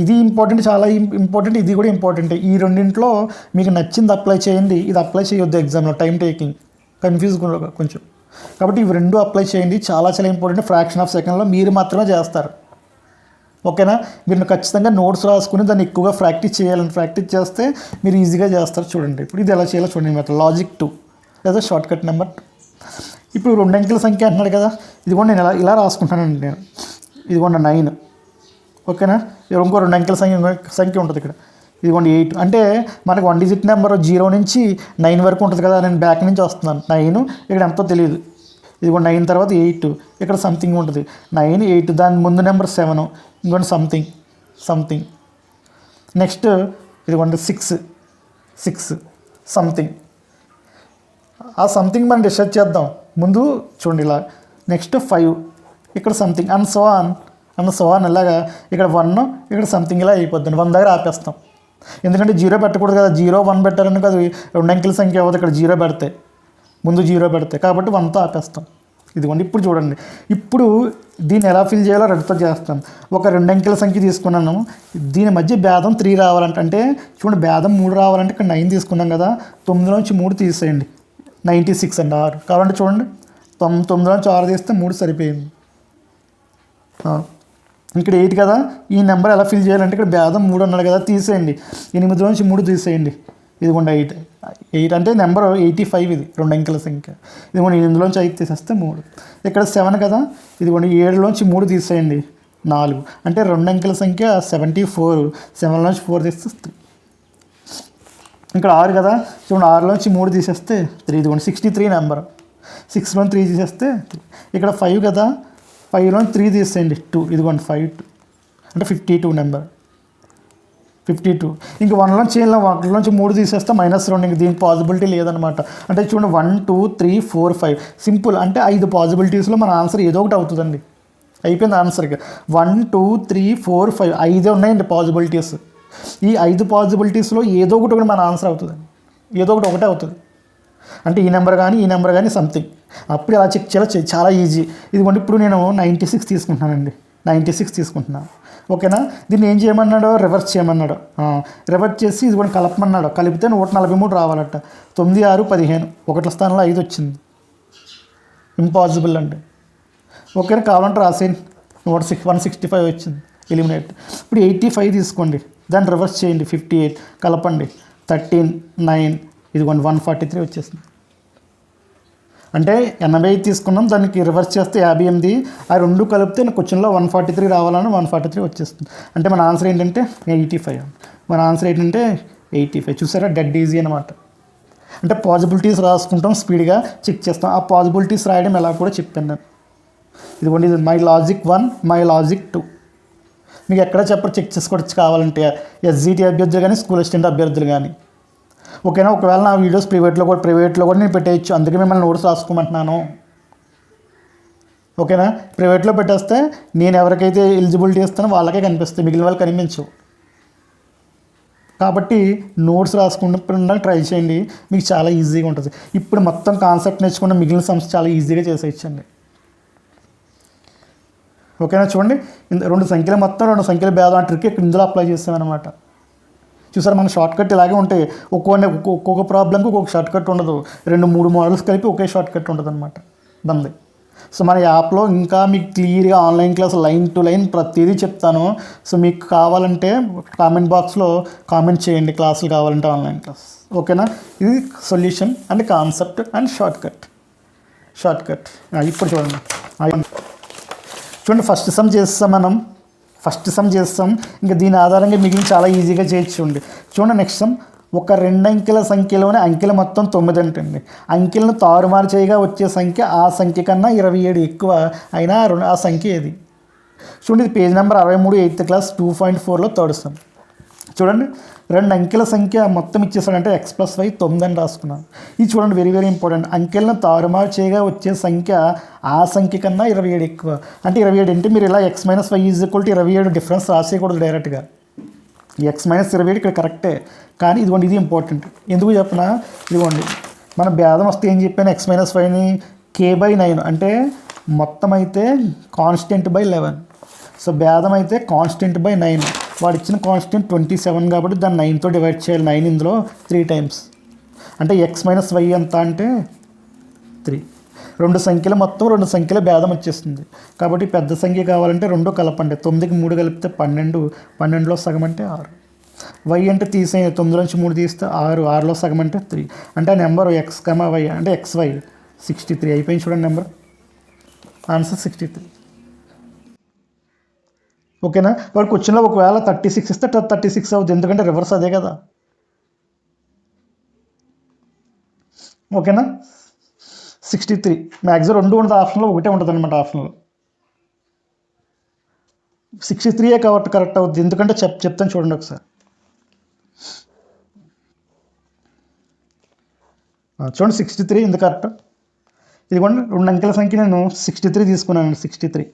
ఇది ఇంపార్టెంట్, చాలా ఇంపార్టెంట్. ఇది కూడా ఇంపార్టెంట్. ఈ రెండింటిలో మీకు నచ్చింది అప్లై చేయండి. ఇది అప్లై చేయొద్దు ఎగ్జామ్లో, టైం టేకింగ్, కన్ఫ్యూజ్ కొంచెం. కాబట్టి ఇవి 2 అప్లై చేయండి. చాలా ఇంపార్టెంట్. ఫ్రాక్షన్ ఆఫ్ సెకండ్లో మీరు మాత్రమే చేస్తారు. ఓకేనా? మీరు ఖచ్చితంగా నోట్స్ రాసుకుని దాన్ని ఎక్కువగా ప్రాక్టీస్ చేయాలని. ప్రాక్టీస్ చేస్తే మీరు ఈజీగా చేస్తారు. చూడండి ఇప్పుడు ఇది ఎలా చేయాలో చూడండి. మెథడ్ లాజిక్ 2 లేదా షార్ట్ కట్ నెంబర్ 2. ఇప్పుడు 2 అంకెల సంఖ్య అంటున్నాడు కదా. ఇది కూడా నేను ఇలా రాసుకుంటానండి నేను. ఇదిగోండి 9. ఓకేనా? ఇంకో 2 అంకెల సంఖ్య ఉంటుంది ఇక్కడ. ఇదిగోండి 8. అంటే మనకు 1 డిజిట్ నెంబర్ 0 నుంచి 9 వరకు ఉంటుంది కదా. నేను బ్యాక్ నుంచి వస్తున్నాను. 9 ఇక్కడ ఎంతో తెలియదు. ఇదిగోండి 9 తర్వాత 8 ఇక్కడ సంథింగ్ ఉంటుంది. 9, 8 దాని ముందు నెంబర్ 7, ఇంకోటి సంథింగ్. నెక్స్ట్ ఇదిగోండి 6 సంథింగ్. ఆ సంథింగ్ మనం డిసైడ్ చేద్దాం ముందు. చూడండి ఇలా. నెక్స్ట్ 5 ఇక్కడ సంథింగ్ అండ్ సో ఆన్ అలాగా. ఇక్కడ 1 ఇక్కడ సంథింగ్ ఇలా అయిపోద్ది. 1 దగ్గర ఆపేస్తాం. ఎందుకంటే 0 పెట్టకూడదు కదా. 0, 1 పెట్టారని కదా 2 అంకెల సంఖ్య అవ్వదు. ఇక్కడ 0 పెడితే, ముందు 0 పెడితే, కాబట్టి 1తో ఆపేస్తాం. ఇదిగోండి ఇప్పుడు చూడండి. ఇప్పుడు దీన్ని ఎలా ఫిల్ చేయాలో రెడ్తో చేస్తాం. ఒక 2 అంకెల సంఖ్య తీసుకున్నాను. దీని మధ్య భేదం 3 రావాలంటే, అంటే చూడండి భేదం 3 రావాలంటే ఇక్కడ 9 తీసుకున్నాం కదా. 9లోంచి 3 తీసేయండి. 96 అండి 6. కావాలంటే చూడండి 9లోంచి 6 తీస్తే 3 సరిపోయింది. ఇక్కడ 8 కదా. ఈ నెంబర్ ఎలా ఫిల్ చేయాలంటే ఇక్కడ భేదం 3 అన్నాడు కదా, తీసేయండి. 8లోంచి 3 తీసేయండి. ఇదిగోండి 8 అంటే నెంబర్ 85. ఇది 2 అంకెల సంఖ్య. ఇదిగోండి 8లోంచి 5 తీసేస్తే 3. ఇక్కడ 7 కదా. ఇదిగోండి 7లోంచి 3 తీసేయండి 4. అంటే 2 అంకెల సంఖ్య 74. 7లోంచి 4 తీస్తే 3. ఇక్కడ 6 కదా. చూడండి 6లోంచి 3 తీసేస్తే 3. ఇదిగోండి 63 నెంబర్. 6లోంచి 3 తీసేస్తే 3. ఇక్కడ 5 కదా. 5లోంచి 3 తీసేయండి 2. ఇదిగోండి 5 2 అంటే 52 నెంబర్. 52. ఇంక 1లోంచి 3 తీసేస్తే -2. ఇంక దీనికి పాసిబిలిటీ లేదనమాట. అంటే చూడండి 1 2 3 4 5 సింపుల్. అంటే 5 పాసిబిలిటీస్లో మన ఆన్సర్ ఏదో ఒకటి అవుతుందండి. అయిపోయింది ఆన్సర్. ఇక 1 2 3 4 5 5 ఉన్నాయండి పాసిబిలిటీస్. ఈ 5 పాసిబిలిటీస్లో ఏదో ఒకటి మన ఆన్సర్ అవుతుందండి. ఏదో ఒకటే అవుతుంది. అంటే ఈ నెంబర్ కానీ సంథింగ్. అప్పుడు అలా చెక్ చేయాలి. చాలా ఈజీ. ఇదిగోండి ఇప్పుడు నేను 96 తీసుకుంటున్నానండి. 96 తీసుకుంటున్నాను. ఓకేనా. దీన్ని ఏం చేయమన్నాడో రివర్స్ చేయమన్నాడు. రివర్స్ చేసి ఇదిగోండి కలపమన్నాడు. కలిపితే 143 రావాలట. 9 6 15 ఒకట్ల స్థానంలో 5 వచ్చింది. ఇంపాసిబుల్ అండి. ఓకేనా. కావాలంటే రాసేయండి. 165 వచ్చింది. ఎలిమినేట్. ఇప్పుడు 85 తీసుకోండి. దాన్ని రివర్స్ చేయండి. 58 కలపండి. 13 9 ఇదిగోండి 143 వచ్చేసింది. అంటే 85 తీసుకున్నాం, దానికి రివర్స్ చేస్తే 58. ఆ రెండు కలిపితే క్వశ్చన్లో 143 రావాలని 143 వచ్చేస్తుంది. అంటే మన ఆన్సర్ ఏంటంటే 85. మన ఆన్సర్ ఏంటంటే 85. చూసారా, డెడ్ ఈజీ అనమాట. అంటే పాసిబిలిటీస్ రాసుకుంటాం, స్పీడ్గా చెక్ చేస్తాం. ఆ పాసిబిలిటీస్ రాయడం ఎలా కూడా చెప్పాను నేను. ఇదిగోండి ఇది మై లాజిక్ 1, మై లాజిక్ 2. మీకు ఎక్కడ చెప్పరు, చెక్ చేసుకోవచ్చు కావాలంటే. ఎస్జిటి అభ్యర్థులు కానీ, స్కూల్ అసిస్టెంట్ అభ్యర్థులు కానీ. ఓకేనా. ఒకవేళ నా వీడియోస్ ప్రైవేట్లో కూడా నేను పెట్టేయచ్చు. అందుకే మిమ్మల్ని నోట్స్ రాసుకోమంటున్నాను. ఓకేనా. ప్రైవేట్లో పెట్టేస్తే నేను ఎవరికైతే ఎలిజిబిలిటీ ఇస్తానో వాళ్ళకే కనిపిస్తాయి, మిగిలిన వాళ్ళకి కనిపించవు. కాబట్టి నోట్స్ రాసుకుంటే ట్రై చేయండి, మీకు చాలా ఈజీగా ఉంటుంది. ఇప్పుడు మొత్తం కాన్సెప్ట్ నేర్చుకుంటే మిగిలిన సమస్య చాలా ఈజీగా చేసేయచ్చండి. ఓకేనా. చూడండి, 2 సంఖ్యలు మొత్తం 2 సంఖ్యల భేదం ఆ ట్రిక్ ఇందులో అప్లై చేస్తామన్నమాట. చూసారు, మన షార్ట్ కట్ ఇలాగే ఉంటాయి. ఒక్కొక్క ప్రాబ్లంకి ఒక్కొక్క షార్ట్ కట్ ఉండదు. 2-3 మోడల్స్ కలిపి ఒకే షార్ట్ కట్ ఉంటుంది అనమాట బంది. సో మన యాప్లో ఇంకా మీకు క్లియర్గా online class line to line ప్రతిదీ చెప్తాను. సో మీకు కావాలంటే కామెంట్ బాక్స్లో కామెంట్ చేయండి, క్లాసులు కావాలంటే ఆన్లైన్ క్లాస్. ఓకేనా. ఇది solution and concept and short cut. ఇప్పుడు చూడండి ఫస్ట్ సమ్ చేస్తాం. ఇంకా దీని ఆధారంగా మిగిలిన చాలా ఈజీగా చేయొచ్చు. చూడండి నెక్స్ట్ సమ్. ఒక 2 అంకెల సంఖ్యలోనే అంకెలు మొత్తం 9 అంటండి. అంకెలను తారుమారు చేయగా వచ్చే సంఖ్య ఆ సంఖ్య కన్నా 27 ఎక్కువ అయినా ఆ సంఖ్య ఏది? చూడండి, ఇది పేజ్ నెంబర్ 63, 8th క్లాస్ 2.4లో థర్డ్ సమ్. చూడండి, 2 అంకెల సంఖ్య మొత్తం ఇచ్చేసాడంటే x+y 9 అని రాసుకున్నాను. ఇది చూడండి వెరీ వెరీ ఇంపార్టెంట్. అంకెలను తారుమారు చేయగా వచ్చే సంఖ్య ఆ సంఖ్య కన్నా 27 ఎక్కువ. అంటే 27 అంటే మీరు ఇలా x - y = 27 డిఫరెన్స్ రాసేయకూడదు డైరెక్ట్గా. x - 27 ఇక్కడ కరెక్టే, కానీ ఇదిగోండి ఇది ఇంపార్టెంట్. ఎందుకు చెప్పనా, ఇదిగోండి మన భేదం వస్తే ఏం చెప్పాను, x - yని k/9 అంటే మొత్తం అయితే కాన్స్టెంట్ బై 11. సో భేదం అయితే కాన్స్టెంట్ బై 9. వాడు ఇచ్చిన కాన్స్టెంట్ 27 కాబట్టి దాన్ని 9తో డివైడ్ చేయాలి. 9 ఇందులో 3 టైమ్స్. అంటే x - y ఎంత అంటే 3. 2 సంఖ్యలు మొత్తం 2 సంఖ్యల భేదం వచ్చేస్తుంది. కాబట్టి పెద్ద సంఖ్య కావాలంటే 2 కలపండి. 9కి 3 కలిపితే 12. 12లో సగం అంటే 6. y అంటే తీసేయండి. 9లోంచి 3 తీస్తే 6. 6లో సగం అంటే 3. అంటే ఆ నెంబర్ x, y అంటే xy 63 అయిపోయింది. చూడండి నెంబర్ ఆన్సర్ 63. ఓకేనా. వాడు క్వశ్చన్లో ఒకవేళ 36 ఇస్తే 36 అవుతుంది, ఎందుకంటే రివర్స్ అదే కదా. ఓకేనా. 63 మ్యాక్సిమం 2 ఉంటుంది ఆప్షన్లో, ఒకటే ఉంటుంది అనమాట ఆప్షన్లో. 63 కాబట్టి కరెక్ట్ అవుతుంది, ఎందుకంటే చెప్తాను చూడండి ఒకసారి. చూడండి 63 ఎందుకు కరెక్ట్. ఇదిగోండి 2 అంకెల సంఖ్య నేను 63 తీసుకున్నాను. 63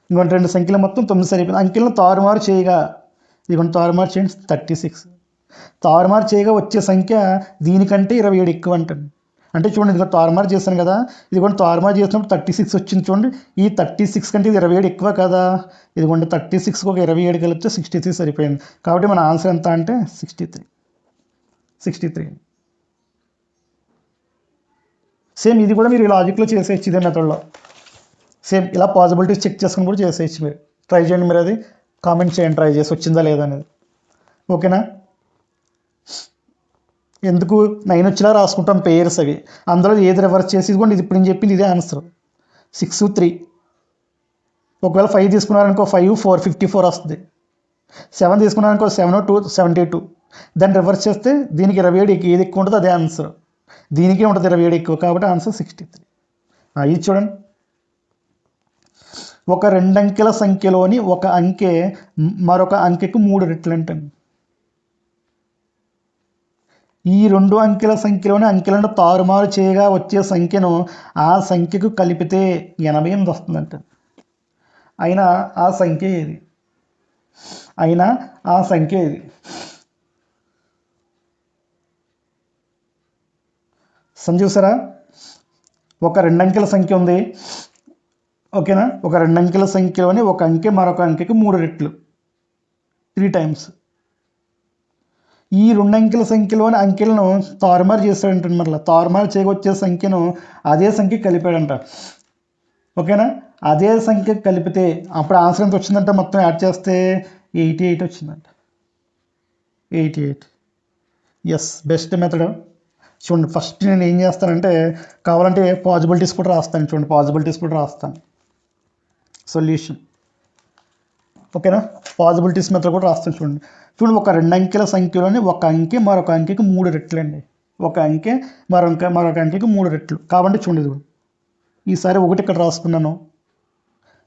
ఇంకొంటి 2 సంఖ్యలు మొత్తం 9 సరిపోయింది. అంకెలను తారుమారు చేయగా, ఇదిగోండి తారుమారు చేయండి 36. తారుమారు చేయగా వచ్చే సంఖ్య దీనికంటే 27 ఎక్కువ అంటాను. అంటే చూడండి, ఇదిగో తారుమారు చేశాను కదా, ఇదిగోండి తారుమారు చేసినప్పుడు 36 వచ్చింది. చూడండి, ఈ 36 కంటే ఇది 27 ఎక్కువ కదా. ఇదిగోండి 36కి ఒక 27 కలిపితే 63 సరిపోయింది. కాబట్టి మన ఆన్సర్ ఎంత అంటే 63. సేమ్ ఇది కూడా మీరు లాజిక్లో చేసేయచ్చు, ఇదే మెథడ్లో. సేమ్ ఇలా పాసిబిలిటీస్ చెక్ చేసుకుని కూడా చేసేయచ్చు. మీరు ట్రై చేయండి. మీరు అది కామెంట్ చేయండి, ట్రై చేసి వచ్చిందా లేదా అనేది. ఓకేనా. ఎందుకు 9 వచ్చేలా రాసుకుంటాం పేర్స్ అవి. అందులో ఏది రివర్స్ చేసి ఇదిగోండి, ఇది ఇప్పుడు నేను చెప్పింది ఇదే ఆన్సర్ 6 3. ఒకవేళ 5 తీసుకున్నారనుకో 5 4 54 వస్తుంది. 7 తీసుకున్నారనుకో 7 2 72. దాన్ని రివర్స్ చేస్తే దీనికి 27 ఏది ఎక్కువ ఉంటుందో అదే ఆన్సర్. దీనికే ఉంటుంది 27 ఎక్కువ, కాబట్టి ఆన్సర్ 63. ఇది చూడండి ఒక 2 అంకెల సంఖ్యలోని ఒక అంకె మరొక అంకెకు 3 రెట్లు అంటండి. ఈ 2 అంకెల సంఖ్యలోని అంకెలను తారుమారు చేయగా వచ్చే సంఖ్యను ఆ సంఖ్యకు కలిపితే 88 వస్తుందంట. అయినా ఆ సంఖ్య ఏది? చూసారా, ఒక 2 అంకెల సంఖ్య ఉంది, ఓకేనా. ఒక 2 అంకెల సంఖ్యలోని ఒక అంకె మరొక అంకెకి 3 రెట్లు, 3 టైమ్స్. ఈ 2 అంకెల సంఖ్యలోని అంకెలను తారుమారు చేస్తాడంట. మరలా తారుమారు చేయవచ్చే సంఖ్యను అదే సంఖ్య కలిపాడంట, ఓకేనా. అదే సంఖ్య కలిపితే అప్పుడు ఆన్సర్ ఎంత వచ్చిందంట? మొత్తం యాడ్ చేస్తే 88 వచ్చిందంట. 88. Yes, best method. చూడండి, ఫస్ట్ నేను ఏం చేస్తానంటే, కావాలంటే పాజిబిలిటీస్ కూడా రాస్తాను. చూడండి, పాజిబిలిటీస్ కూడా రాస్తాను. సొల్యూషన్, ఓకేనా. పాజిబిలిటీస్ మెథడ్ కూడా రాస్తాను. చూడండి, ఒక 2 అంకెల సంఖ్యలోని ఒక అంకె మరొక అంకెకి 3 రెట్లు అండి. ఒక అంకె మరొక అంకెకి 3 రెట్లు కాబట్టి చూడండి, ఈసారి 1 ఇక్కడ రాసుకున్నాను.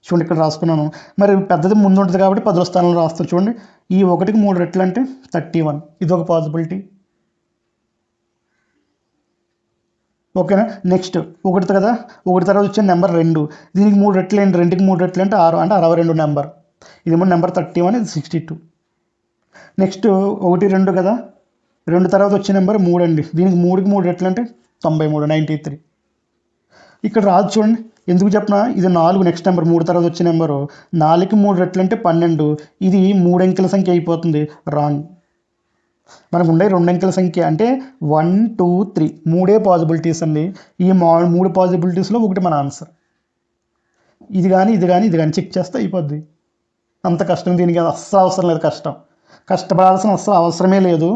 చూడండి, ఇక్కడ రాసుకున్నాను. మరి పెద్దది ముందు ఉంటుంది కాబట్టి 10వ స్థానంలో రాస్తాను. చూడండి, ఈ 1కి 3 రెట్లు అంటే 31. ఇది ఒక పాసిబిలిటీ, ఓకేనా. నెక్స్ట్ 1 కదా, 1 తర్వాత వచ్చే నెంబర్ 2, దీనికి 3 రెట్లు అండి. 2కి 3 రెట్లు అంటే 6, అంటే 62 నెంబర్. ఇదేమో నెంబర్ 31, ఇది 62. నెక్స్ట్ 1, 2 కదా, 2 తర్వాత వచ్చే నెంబర్ 3 అండి. దీనికి 3కి 3 రెట్లు అంటే 93, 93. ఇక్కడ రాదు చూడండి, ఎందుకు చెప్పినా, ఇది 4 నెక్స్ట్ నెంబర్, 3 తర్వాత వచ్చే నెంబరు. 4కి 3 రెట్లు అంటే 12. ఇది 3 అంకెల సంఖ్య అయిపోతుంది. రాంగ్. మనకు ఉండే 2 అంకెల సంఖ్య అంటే 1, 2, 3 3 పాసిబిలిటీస్ అండి. ఈ 3 పాసిబిలిటీస్లో ఒకటి మన ఆన్సర్. ఇది కానీ చెక్ చేస్తే అయిపోద్ది. అంత కష్టం దీనికి అస్సలు అవసరం లేదు. కష్టపడాల్సిన అస్సలు అవసరమే లేదు.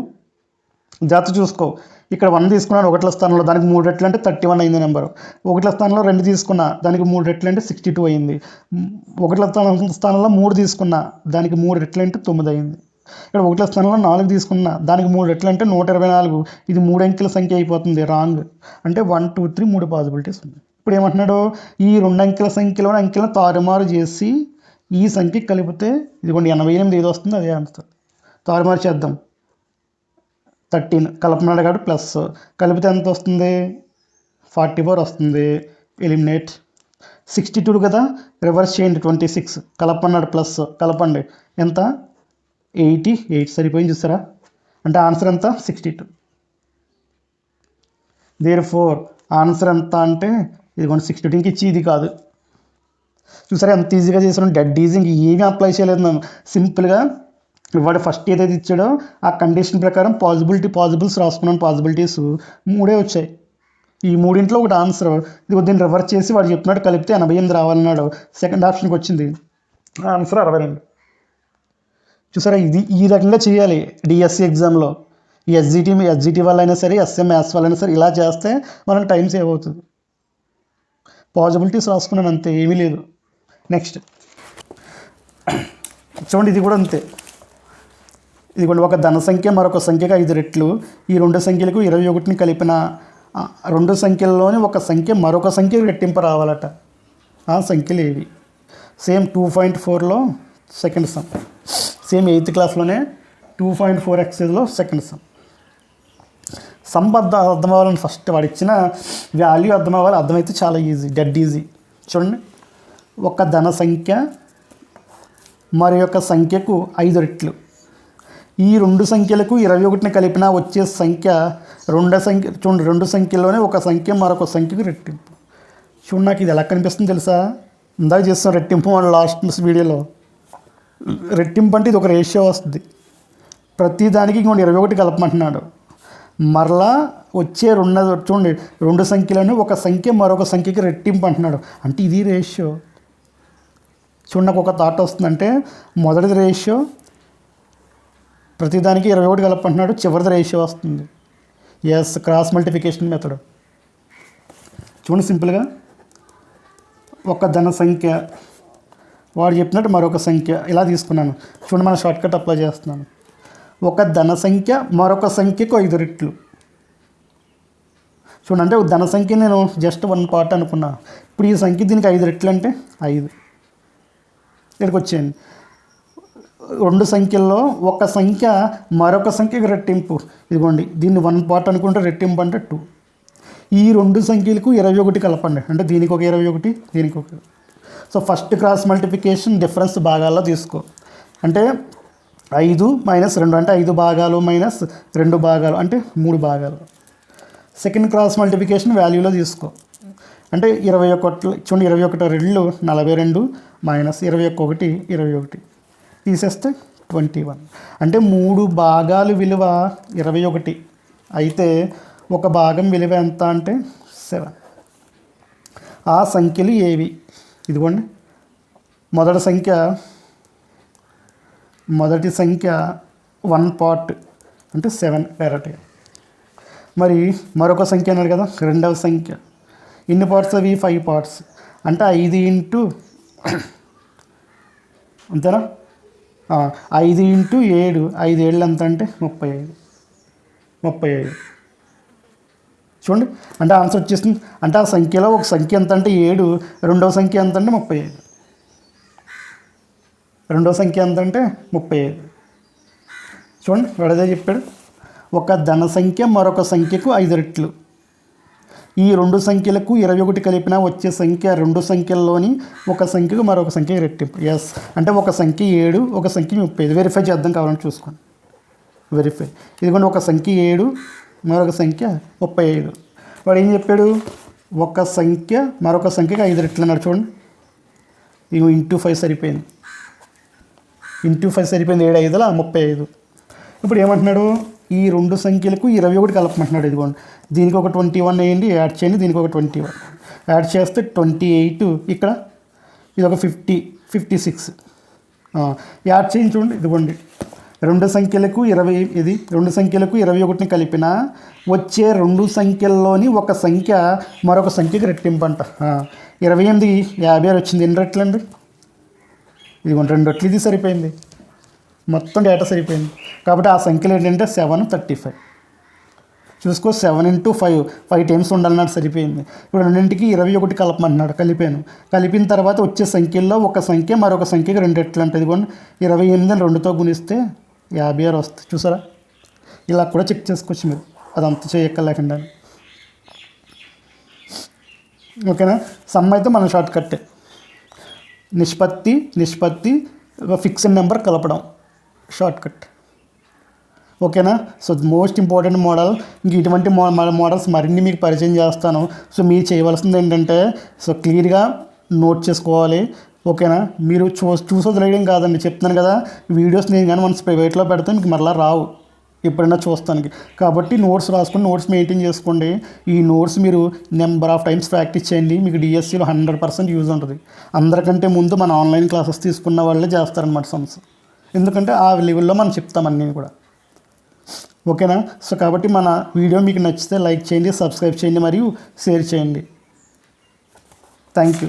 జాగ్రత్త చూసుకో. ఇక్కడ 1 తీసుకున్నాను 1వ స్థానంలో, దానికి 3 రెట్లు అంటే 31 అయింది నెంబరు. 1వ స్థానంలో 2 తీసుకున్నా, దానికి 3 రెట్లు అంటే 62 అయింది. 1వ స్థానంలో 3 తీసుకున్నా, దానికి 3 రెట్లు అంటే 9 అయింది. ఇక్కడ 1వ స్థానంలో 4 తీసుకున్నా, దానికి 3 రెట్లు అంటే 124. ఇది 3 అంకెల సంఖ్య అయిపోతుంది. రాంగ్. అంటే 1, 2, 3 3 పాసిబిలిటీస్ ఉంది. ఇప్పుడు ఏమంటున్నాడు, ఈ 2 అంకెల సంఖ్యలోని అంకెలను తారుమారు చేసి ఈ సంఖ్యకి కలిపితే ఇదిగోండి 88 ఏదో వస్తుంది, అదే ఆన్సర్. తారుమారు చేద్దాం. 13 కలపమన్నాడు కాబట్టి ప్లస్, కలిపితే ఎంత వస్తుంది? 44 వస్తుంది. ఎలిమినేట్. 62 కదా, రివర్స్ చేయండి. 26 కలపమన్నాడు ప్లస్, కలపండి. ఎంత? 88. సరిపోయింది చూసారా, అంటే ఆన్సర్ ఎంత? 62. దేర్ఫోర్ ఆన్సర్ ఎంత అంటే ఇదిగోండి 62. ఇంక ఇచ్చి ఇది కాదు. చూసారా ఎంత ఈజీగా చేసాను, డెడ్ ఈజీ. ఇంక ఏమీ అప్లై చేయలేదు మేము. సింపుల్గా వాడు ఫస్ట్ ఏదైతే ఇచ్చాడో ఆ కండిషన్ ప్రకారం పాసిబిలిటీస్ రాసుకున్నాను. పాసిబిలిటీస్ 3 వచ్చాయి. ఈ 3 ఒకటి ఆన్సర్. ఇది దీన్ని రివర్స్ చేసి వాడు చెప్పినట్టు కలిపితే 88 రావాలన్నాడు. సెకండ్ ఆప్షన్కి వచ్చింది, ఆన్సర్ 62. చూసారా, ఈ రకంగా చేయాలి డిఎస్సి ఎగ్జామ్లో. ఈ ఎస్జిటి వాళ్ళైనా సరే, ఎస్ఎం మ్యాథ్స్ వాళ్ళైనా సరే ఇలా చేస్తే మనకు టైం సేవ్ అవుతుంది. పాసిబిలిటీస్ రాసుకున్నాను అంతే, ఏమీ లేదు. నెక్స్ట్ చూడండి, ఇది కూడా అంతే. ఇదిగోండి, ఒక ధన సంఖ్య మరొక సంఖ్యకు 5 రెట్లు. ఈ 2 సంఖ్యలకు 21ని కలిపిన 2 సంఖ్యల్లోని ఒక సంఖ్య మరొక సంఖ్య రెట్టింపు రావాలట. ఆ సంఖ్యలు ఏవి? సేమ్ 2.4లో సెకండ్ సమ్. సేమ్ 8th క్లాస్లోనే 2.4 ఎక్సైజ్లో సెకండ్ సమ్. అర్థం అవ్వాలని ఫస్ట్ వాడు ఇచ్చిన వాల్యూ అర్థం అవ్వాలి. అర్థమైతే చాలా ఈజీ, డెడ్ ఈజీ. చూడండి, ఒక ధన సంఖ్య మరి యొక్క సంఖ్యకు 5 రెట్లు. ఈ 2 సంఖ్యలకు 21ని కలిపినా వచ్చే సంఖ్య చూడండి, 2 సంఖ్యలోనే ఒక సంఖ్య మరొక సంఖ్యకు రెట్టింపు. చూడండి, నాకు ఇది ఎలా కనిపిస్తుంది తెలుసా? ఇందాక చేస్తాం రెట్టింపు మన లాస్ట్ వీడియోలో. రెట్టింపు అంటే ఇది ఒక రేషియో వస్తుంది. ప్రతి దానికి ఇంకొండి 21 కలపమంటున్నాడు. మరలా వచ్చే చూడండి 2 సంఖ్యలను ఒక సంఖ్య మరొక సంఖ్యకి రెట్టింపు అంటున్నాడు. అంటే ఇది రేషియో. చూడండి, నాకు ఒక థాట్ వస్తుందంటే మొదటిది రేషియో, ప్రతిదానికి 21 కలపంటున్నాడు, చివరిది రేషియో వస్తుంది. Yes, cross multiplication method. చూడండి, సింపుల్గా ఒక ధన సంఖ్య, వాడు చెప్పినట్టు మరొక సంఖ్య ఇలా తీసుకున్నాను. చూడండి, మన షార్ట్కట్ అప్లై చేస్తున్నాను. ఒక ధన సంఖ్య మరొక సంఖ్యకు 5 రెట్లు. చూడండి, అంటే ఒక ధన సంఖ్య నేను జస్ట్ 1 పార్ట్ అనుకున్నా. ఇప్పుడు ఈ సంఖ్య దీనికి 5 రెట్లు అంటే 5. ఇక్కడికి వచ్చేయండి. రెండు సంఖ్యల్లో ఒక సంఖ్య మరొక సంఖ్యకి రెట్టింపు. ఇదిగోండి, దీన్ని 1 పార్ట్ అనుకుంటే రెట్టింపు అంటే 2. ఈ రెండు సంఖ్యలకు 21 కలపండి. అంటే దీనికి ఒక 21, దీనికి ఒక. So first cross multiplication difference భాగాల్లో తీసుకో. అంటే 5 - 2 అంటే 5 భాగాలు మైనస్ 2 భాగాలు అంటే 3 భాగాలు. సెకండ్ క్రాస్ మల్టిప్లికేషన్ వాల్యూలో తీసుకో. అంటే 21 చూడండి, 21 2 42 మైనస్ 21 21 తీసేస్తే 21. అంటే 3 భాగాలు విలువ 21 అయితే ఒక భాగం విలువ ఎంత అంటే 7. ఆ సంఖ్యలు ఏవి? ఇదిగోండి, మొదటి సంఖ్య 1 పార్ట్ అంటే 7 డైరెక్ట్గా. మరి మరొక సంఖ్య అన్నారు కదా, రెండవ సంఖ్య ఎన్ని పార్ట్స్ అవి? 5 పార్ట్స్. అంటే 5 ఇంటూ అంతేనా, 5 ఇంటూ 7, 5 ఏళ్ళు ఎంత అంటే 35. చూడండి, అంటే ఆన్సర్ వచ్చేసింది. అంటే ఆ సంఖ్యలో ఒక సంఖ్య ఎంత అంటే 7, రెండవ సంఖ్య ఎంత అంటే 35. రెండవ సంఖ్య ఎంత అంటే 35. చూడండి, వాడదే చెప్పాడు. ఒక ధన సంఖ్య మరొక సంఖ్యకు 5 రెట్లు. ఈ రెండు సంఖ్యలకు 21 కలిపినా వచ్చే సంఖ్య రెండు సంఖ్యల్లోని ఒక సంఖ్యకు మరొక సంఖ్య రెట్టింపు. ఎస్, అంటే ఒక సంఖ్య 7, ఒక సంఖ్య 35. వెరిఫై చేద్దాం, కావాలని చూసుకోండి. వెరిఫై. ఇదిగోండి, ఒక సంఖ్య 7, మరొక సంఖ్య 35. వాడు ఏం చెప్పాడు? ఒక సంఖ్య మరొక సంఖ్యకి 5 రెట్లు అన్నాడు. చూడండి, ఇవి ఇంటూ 5 సరిపోయింది. 7 5 35. ఇప్పుడు ఏమంటున్నాడు? ఈ రెండు సంఖ్యలకు 21 కలపమంటున్నాడు. ఇదిగోండి, దీనికి ఒక 21 వేయండి, యాడ్ చేయండి, దీనికి ఒక 21 యాడ్ చేస్తే 28. ఇక్కడ ఇది ఒక 56 యాడ్ చేయండి. చూడండి, ఇదిగోండి, రెండు సంఖ్యలకు 21 కలిపిన వచ్చే రెండు సంఖ్యల్లోని ఒక సంఖ్య మరొక సంఖ్యకి రెట్టింపు అంట. 28 56 వచ్చింది. ఎన్ని రెట్లు అండి? ఇదిగోండి, 2 రెట్లు. ఇది సరిపోయింది, మొత్తం డేటా సరిపోయింది. కాబట్టి ఆ సంఖ్యలు ఏంటంటే 735. చూసుకో, 7 × 5 టైమ్స్ ఉండాలన్నాడు, సరిపోయింది. ఇప్పుడు రెండింటికి 21 కలపమంటున్నాడు. కలిపిన తర్వాత వచ్చే సంఖ్యల్లో ఒక సంఖ్య మరొక సంఖ్యకి 2 రెట్లు అంటే. ఇదిగోండి, 28 2తో గుణిస్తే 56 వస్తుంది. చూసారా? ఇలా కూడా చెక్ చేసుకోవచ్చు మీరు, అదంతా చేయక్కర్లేకుండా. ఓకేనా? సమ్ అయితే మనం షార్ట్ కట్టే. నిష్పత్తి ఫిక్స్డ్ నెంబర్ కలపడం షార్ట్ కట్. ఓకేనా? So most important model. ఇంక ఇటువంటి మోడల్స్ మరిన్ని మీకు పరిచయం చేస్తాను. సో మీరు చేయవలసింది ఏంటంటే, సో క్లియర్గా నోట్ చేసుకోవాలి. ఓకేనా? మీరు చూసి వదిలేయడం కాదండి, చెప్తున్నాను కదా. వీడియోస్ నేను కానీ మన ప్రైవేట్లో పెడితే మీకు మరలా రావు, ఎప్పుడైనా చూస్తానికి. కాబట్టి నోట్స్ రాసుకొని నోట్స్ మెయింటైన్ చేసుకోండి. ఈ నోట్స్ మీరు నెంబర్ ఆఫ్ టైమ్స్ ప్రాక్టీస్ చేయండి. మీకు డిఎస్సిలో 100% యూజ్ ఉంటుంది. అందరికంటే ముందు మన ఆన్లైన్ క్లాసెస్ తీసుకున్న వాళ్ళే చేస్తారనమాట సమ్స్. ఎందుకంటే ఆ లెవెల్లో మనం చెప్తాం అన్నీ కూడా. ఓకేనా? సో కాబట్టి మన వీడియో మీకు నచ్చితే లైక్ చేయండి, సబ్స్క్రైబ్ చేయండి మరియు షేర్ చేయండి. Thank you.